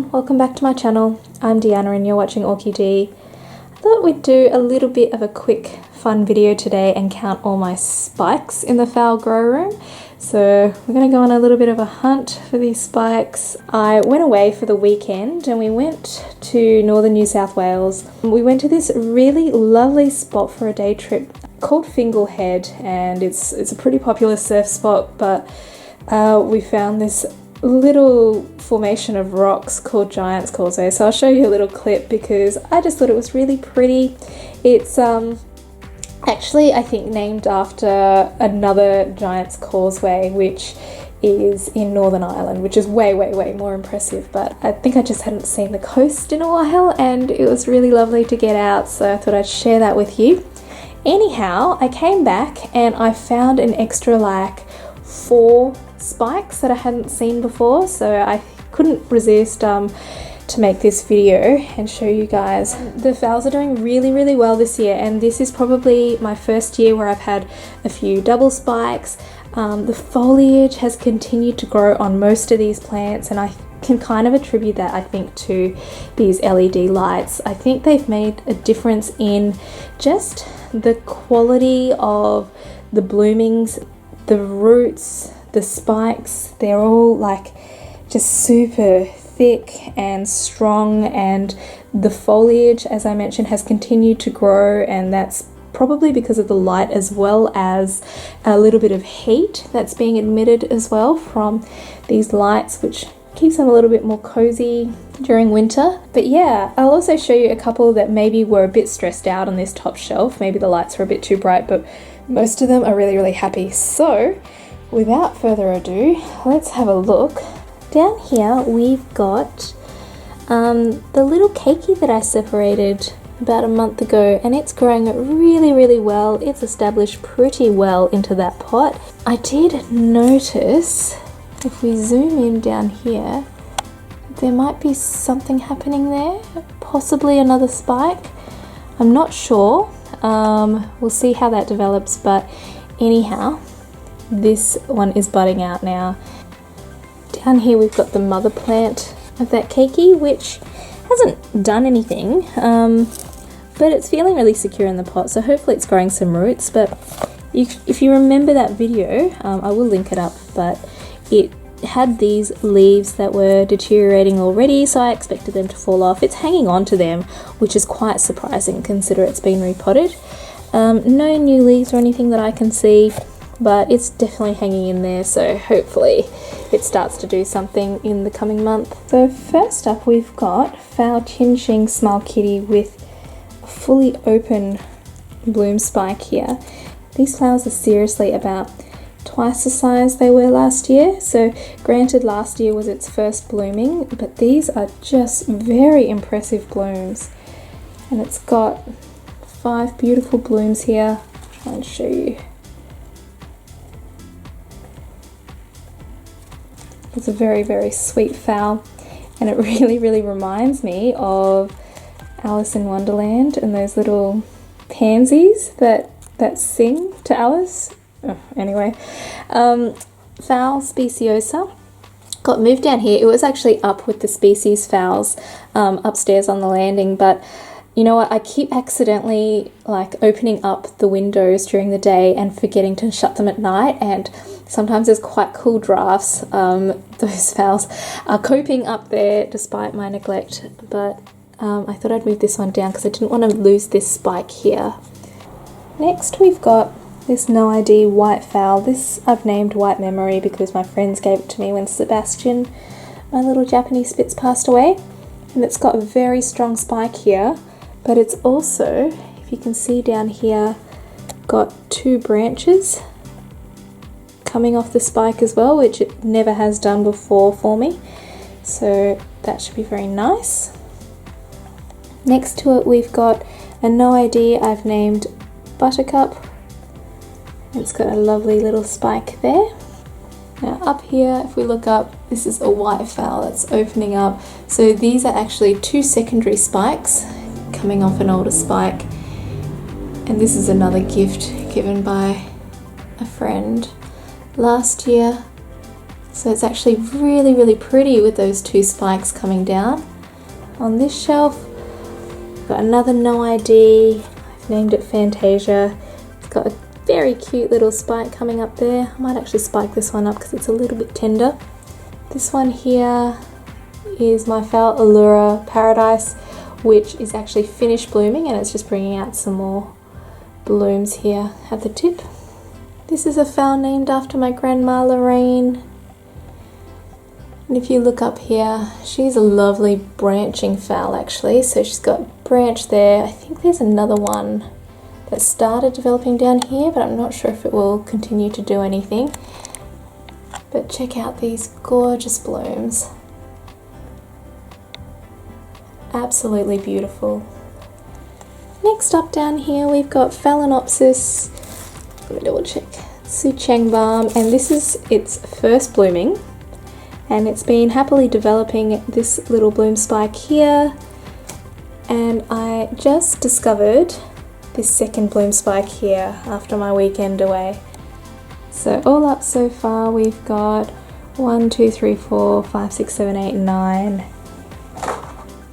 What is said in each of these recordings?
everyone, welcome back to my channel. I'm Deanna and you're watching ORCHID. I thought we'd do a little bit of a quick fun video today and count all my spikes in the phal grow room. So we're going to go on a little bit of a hunt for these spikes. I went away for the weekend and we went to northern New South Wales. We went to this really lovely spot for a day trip called Fingal Head, and it's a pretty popular surf spot, but we found this little formation of rocks called Giant's Causeway. So I'll show you a little clip because I just thought it was really pretty. It's actually, I think, named after another Giant's Causeway, which is in Northern Ireland, which is way more impressive. But I think I just hadn't seen the coast in a while and it was really lovely to get out, so I thought I'd share that with you. Anyhow, I came back and I found an extra like 4 spikes that I hadn't seen before, so I couldn't resist to make this video and show you guys. The phals are doing really well this year, and this is probably my first year where I've had a few double spikes. The foliage has continued to grow on most of these plants, and I can kind of attribute that, I think, to these LED lights. I think they've made a difference in just the quality of the bloomings, the roots, the spikes. They're all like just super thick and strong, and the foliage, as I mentioned, has continued to grow, and that's probably because of the light as well as a little bit of heat that's being emitted as well from these lights, which keeps them a little bit more cozy during winter. But yeah, I'll also show you a couple that maybe were a bit stressed out on this top shelf. Maybe the lights were a bit too bright, but most of them are really happy. So without further ado, let's have a look. Down here we've got the little keiki that I separated about a month ago, and it's growing really well. It's established pretty well into that pot. I did notice, if we zoom in down here, there might be something happening there, possibly another spike. I'm not sure. We'll see how that develops, but anyhow, this one is budding out now. Down here we've got the mother plant of that keiki, which hasn't done anything, but it's feeling really secure in the pot, so hopefully it's growing some roots. But if you remember that video, I will link it up, but it had these leaves that were deteriorating already, so I expected them to fall off. It's hanging on to them, which is quite surprising considering it's been repotted. No new leaves or anything that I can see, but it's definitely hanging in there, so hopefully it starts to do something in the coming month. So first up we've got Phalaenopsis Smile Kitty with a fully open bloom spike here. These flowers are seriously about twice the size they were last year. So granted, last year was its first blooming, but these are just very impressive blooms. And it's got 5 beautiful blooms here. I'll try and show you. It's a very sweet phal, and it really reminds me of Alice in Wonderland and those little pansies that sing to Alice. Oh, anyway, phal speciosa got moved down here. It was actually up with the species phals upstairs on the landing, but you know what, I keep accidentally like opening up the windows during the day and forgetting to shut them at night, and sometimes there's quite cool drafts. Those phals are coping up there despite my neglect, but I thought I'd move this one down because I didn't want to lose this spike here. Next we've got this no ID white phal. This I've named White Memory because my friends gave it to me when Sebastian, my little Japanese Spitz, passed away. And it's got a very strong spike here, but it's also, if you can see down here, got 2 branches coming off the spike as well, which it never has done before for me. So that should be very nice. Next to it we've got a no ID I've named Buttercup. It's got a lovely little spike there. Now up here, if we look up, this is a white phal that's opening up. So these are actually 2 secondary spikes coming off an older spike. And this is another gift given by a friend last year. So it's actually really, really pretty with those two spikes coming down. On this shelf, we've got another No ID. I've named it Fantasia. It's got a very cute little spike coming up there. I might actually spike this one up because it's a little bit tender. This one here is my Phalaenopsis Paradise, which is actually finished blooming, and it's just bringing out some more blooms here at the tip. This is a phal named after my grandma Lorraine. And if you look up here, she's a lovely branching phal actually. So she's got branch there. I think there's another one that started developing down here, but I'm not sure if it will continue to do anything. But check out these gorgeous blooms. Absolutely beautiful. Next up down here we've got Phalaenopsis, let me double check, Suchengbam, and this is its first blooming, and it's been happily developing this little bloom spike here, and I just discovered this second bloom spike here after my weekend away. So all up so far we've got 1, 2, 3, 4, 5, 6, 7, 8, 9,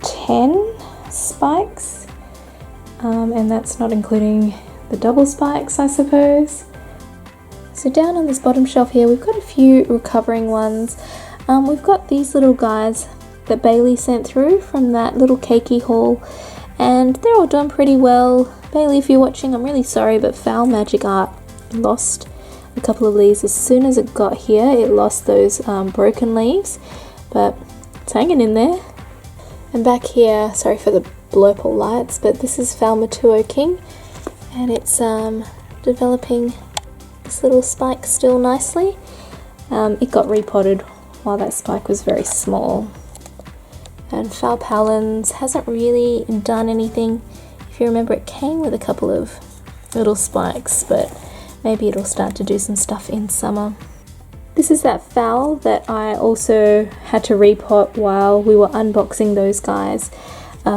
10 spikes, and that's not including the double spikes, I suppose. So down on this bottom shelf here we've got a few recovering ones. We've got these little guys that Bailey sent through from that little cakey haul, and they're all done pretty well. Bailey, if you're watching, I'm really sorry, but Phal Magic Art lost a couple of leaves as soon as it got here. It lost those broken leaves, but it's hanging in there. And back here, sorry for the blurple lights, but this is Phal Matuo King, and it's developing this little spike still nicely. It got repotted while that spike was very small. And Phal Palens hasn't really done anything. If you remember, it came with a couple of little spikes, but maybe it'll start to do some stuff in summer. This is that phal that I also had to repot while we were unboxing those guys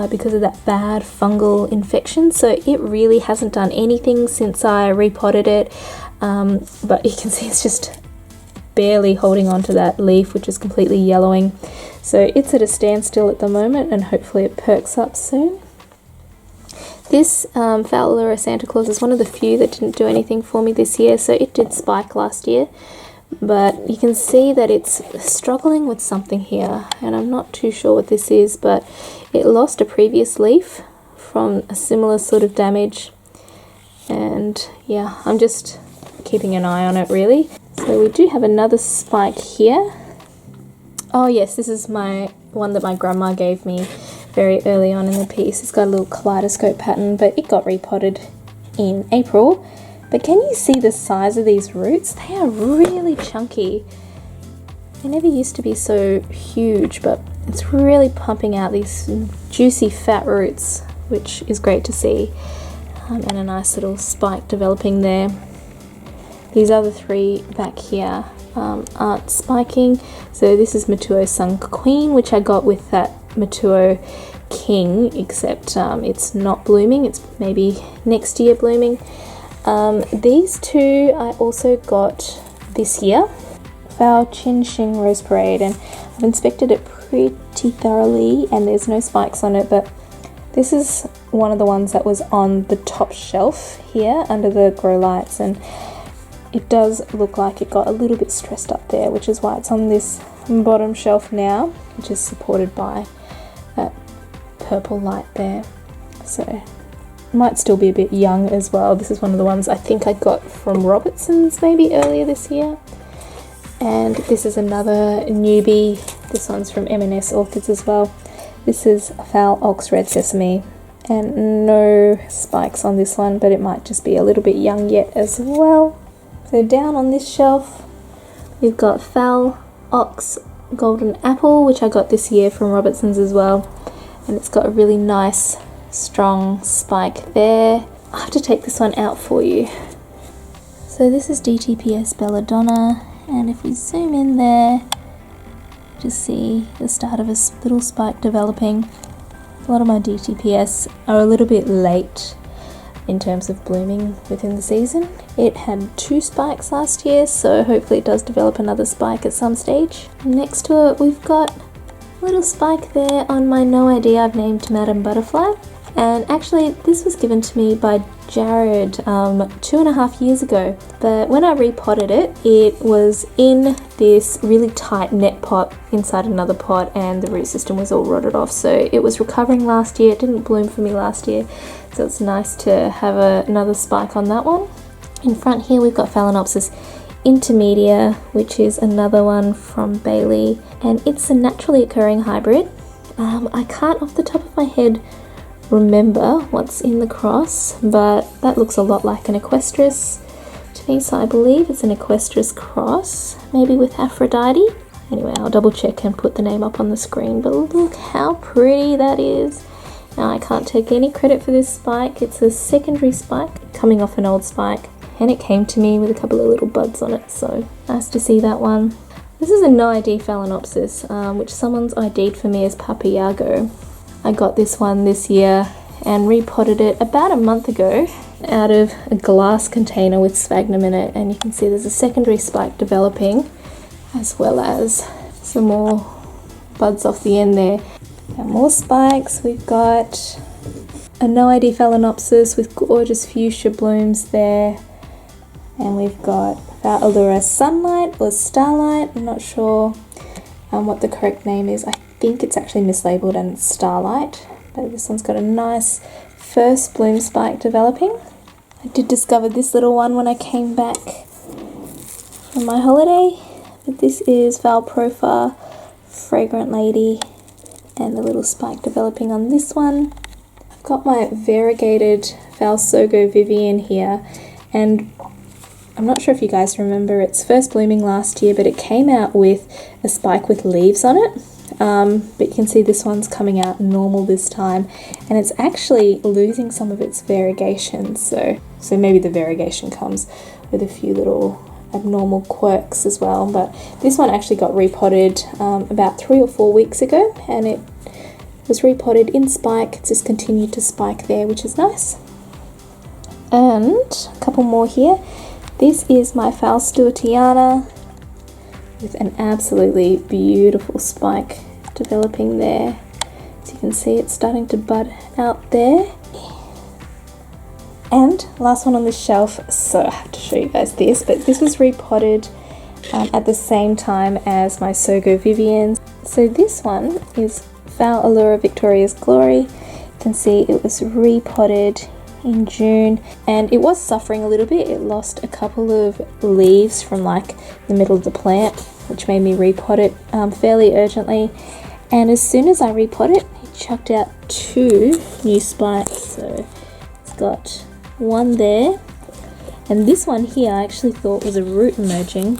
because of that bad fungal infection. So it really hasn't done anything since I repotted it, but you can see it's just barely holding on to that leaf, which is completely yellowing. So it's at a standstill at the moment, and hopefully it perks up soon. This Phalaenopsis Santa Claus is one of the few that didn't do anything for me this year. So it did spike last year, but you can see that it's struggling with something here, and I'm not too sure what this is, but it lost a previous leaf from a similar sort of damage, and yeah, I'm just keeping an eye on it really. So we do have another spike here. Oh yes, this is my one that my grandma gave me very early on in the piece. It's got a little kaleidoscope pattern, but it got repotted in April. But can you see the size of these roots? They are really chunky. They never used to be so huge, but it's really pumping out these juicy fat roots, which is great to see. And a nice little spike developing there. These other three back here aren't spiking. So this is Matuo Sun Queen, which I got with that Matuo King, except it's not blooming. It's maybe next year blooming. These two I also got this year. Phal Chin Shing Rose Parade, and I've inspected it pretty thoroughly and there's no spikes on it, but this is one of the ones that was on the top shelf here under the grow lights, and it does look like it got a little bit stressed up there, which is why it's on this bottom shelf now, which is supported by that purple light there. So it might still be a bit young as well. This is one of the ones I think I got from Robertson's maybe earlier this year. And this is another newbie. This one's from M&S Orchids as well. This is Phal Ox Red Sesame, and no spikes on this one, but it might just be a little bit young yet as well. So down on this shelf we've got Phal Ox Golden Apple, which I got this year from Robertson's as well, and it's got a really nice strong spike there. I have to take this one out for you. So this is DTPS Belladonna, and if we zoom in there, just see the start of a little spike developing. A lot of my DTPS are a little bit late in terms of blooming within the season. It had 2 spikes last year, so hopefully it does develop another spike at some stage. Next to it we've got a little spike there on my No Idea I've named Madam Butterfly. And actually this was given to me by Jared 2.5 years ago, but when I repotted it, it was in this really tight net pot inside another pot and the root system was all rotted off, so it was recovering last year. It didn't bloom for me last year, so it's nice to have another spike on that one. In front here we've got Phalaenopsis intermedia, which is another one from Bailey, and it's a naturally occurring hybrid. I can't off the top of my head remember what's in the cross, but that looks a lot like an equestris to me, so I believe it's an equestris cross, maybe with Aphrodite. Anyway, I'll double check and put the name up on the screen, but look how pretty that is. Now I can't take any credit for this spike. It's a secondary spike coming off an old spike, and it came to me with a couple of little buds on it, so nice to see that one. This is a no ID Phalaenopsis, which someone's ID'd for me as Papayago. I got this one this year and repotted it about a month ago out of a glass container with sphagnum in it, and you can see there's a secondary spike developing as well as some more buds off the end there. And more spikes. We've got a no ID Phalaenopsis with gorgeous fuchsia blooms there, and we've got Phalaenopsis Sunlight or Starlight. I'm not sure what the correct name is. I think it's actually mislabeled and it's Starlight, but this one's got a nice first bloom spike developing. I did discover this little one when I came back from my holiday, but this is Valprofa Fragrant Lady, and the little spike developing on this one. I've got my variegated Valsogo Vivian here, and I'm not sure if you guys remember, it's first blooming last year, but it came out with a spike with leaves on it. But you can see this one's coming out normal this time, and it's actually losing some of its variegation, so maybe the variegation comes with a few little abnormal quirks as well. But this one actually got repotted about 3 or 4 weeks ago, and it was repotted in spike. It's just continued to spike there, which is nice. And a couple more here. This is my Phals Stewartiana with an absolutely beautiful spike developing there. As you can see, it's starting to bud out there. And last one on the shelf, so I have to show you guys this, but this was repotted at the same time as my Sogo Vivians. So this one is Phal Allura Victoria's Glory. You can see it was repotted in June, and it was suffering a little bit. It lost a couple of leaves from like the middle of the plant, which made me repot it fairly urgently. And as soon as I repot it, it chucked out 2 new spikes. So it's got one there, and this one here I actually thought was a root emerging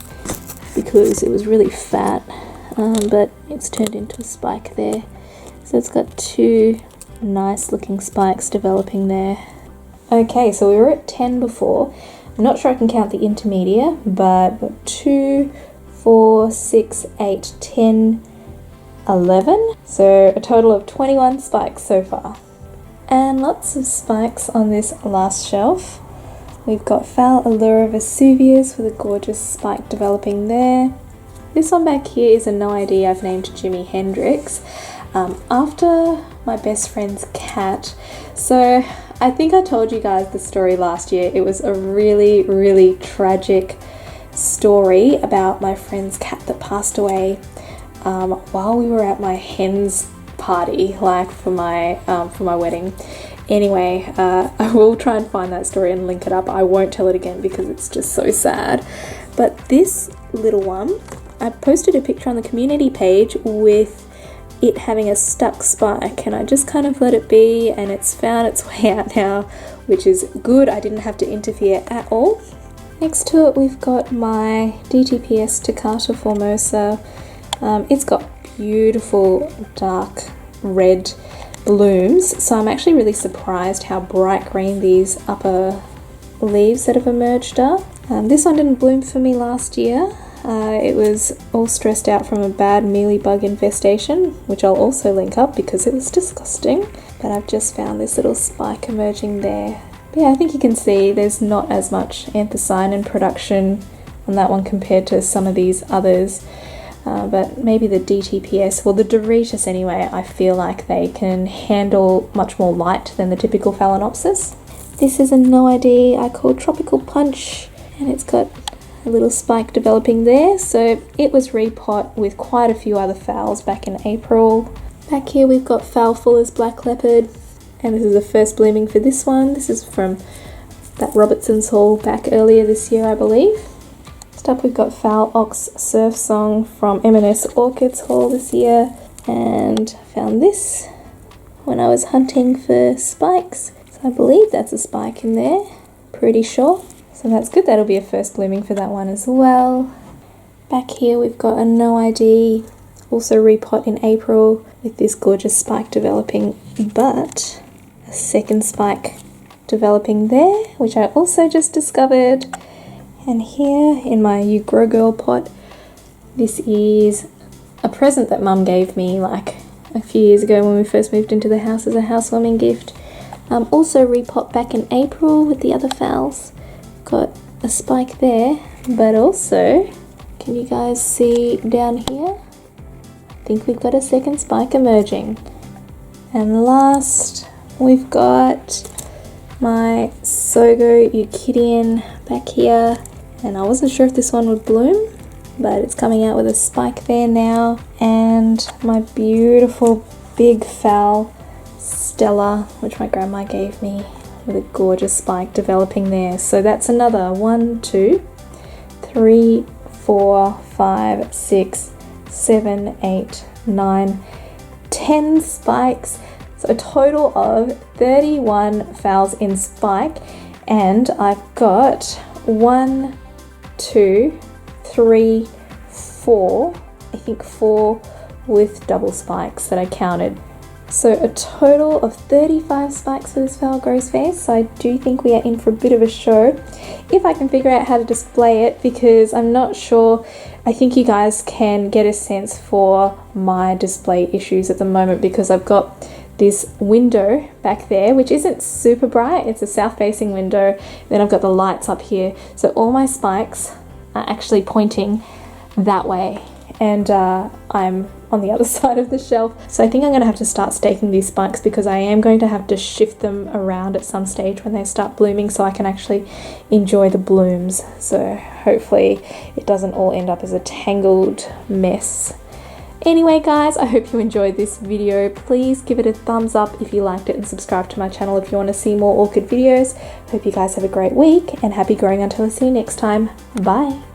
because it was really fat, but it's turned into a spike there. So it's got 2 nice looking spikes developing there. Okay, so we were at 10 before. I'm not sure I can count the intermedia, but 2, 4, 6, 8, 10, 11. So a total of 21 spikes so far. And lots of spikes on this last shelf. We've got Phal Allura Vesuvius with a gorgeous spike developing there. This one back here is a no idea I've named Jimi Hendrix, after my best friend's cat. So I think I told you guys the story last year. It was a really, really tragic story about my friend's cat that passed away while we were at my hen's party, like for my wedding. Anyway, I will try and find that story and link it up. I won't tell it again because it's just so sad. But this little one, I posted a picture on the community page with it having a stuck spike, and I just kind of let it be, and it's found its way out now, which is good. I didn't have to interfere at all. Next to it we've got my DTPS Toccata Formosa. It's got beautiful dark red blooms, so I'm actually really surprised how bright green these upper leaves that have emerged are. This one didn't bloom for me last year. It was all stressed out from a bad mealybug infestation, which I'll also link up because it was disgusting. But I've just found this little spike emerging there. But yeah, I think you can see there's not as much anthocyanin production on that one compared to some of these others. But maybe the DTPS, well the Doretus anyway, I feel like they can handle much more light than the typical Phalaenopsis. This is a no ID I call Tropical Punch, and it's got a little spike developing there. So it was repot with quite a few other phals back in April. Back here we've got Phal Fuller's Black Leopard, and this is the first blooming for this one. This is from that Robertson's haul back earlier this year, I believe. Next up we've got Phal Ox Surf Song from M&S Orchids haul this year, and found this when I was hunting for spikes. So I believe that's a spike in there, pretty sure. So that's good, that'll be a first blooming for that one as well. Back here we've got a no ID, also repot in April with this gorgeous spike developing, but a second spike developing there, which I also just discovered. And here in my You Grow Girl pot, this is a present that Mum gave me like a few years ago when we first moved into the house as a housewarming gift. Also repot back in April with the other phals. Got a spike there, but also, can you guys see down here? I think we've got a second spike emerging. And last, we've got my Sogo Euclidean back here, and I wasn't sure if this one would bloom, but it's coming out with a spike there now. And my beautiful big phal Stella, which my grandma gave me, with a gorgeous spike developing there. So that's another 1, 2, 3, 4, 5, 6, 7, 8, 9, 10 spikes. So a total of 31 phals in spike, and I've got 1, 2, 3, 4, I think 4 with double spikes that I counted. So a total of 35 spikes for this phal grows face. So I do think we are in for a bit of a show, if I can figure out how to display it, because I'm not sure. I think you guys can get a sense for my display issues at the moment, because I've got this window back there which isn't super bright. It's a south facing window, then I've got the lights up here, so all my spikes are actually pointing that way, and I'm on the other side of the shelf. So I think I'm going to have to start staking these spikes, because I am going to have to shift them around at some stage when they start blooming so I can actually enjoy the blooms. So hopefully it doesn't all end up as a tangled mess. Anyway guys, I hope you enjoyed this video. Please give it a thumbs up if you liked it, and subscribe to my channel if you want to see more orchid videos. Hope you guys have a great week, and happy growing until I see you next time. Bye!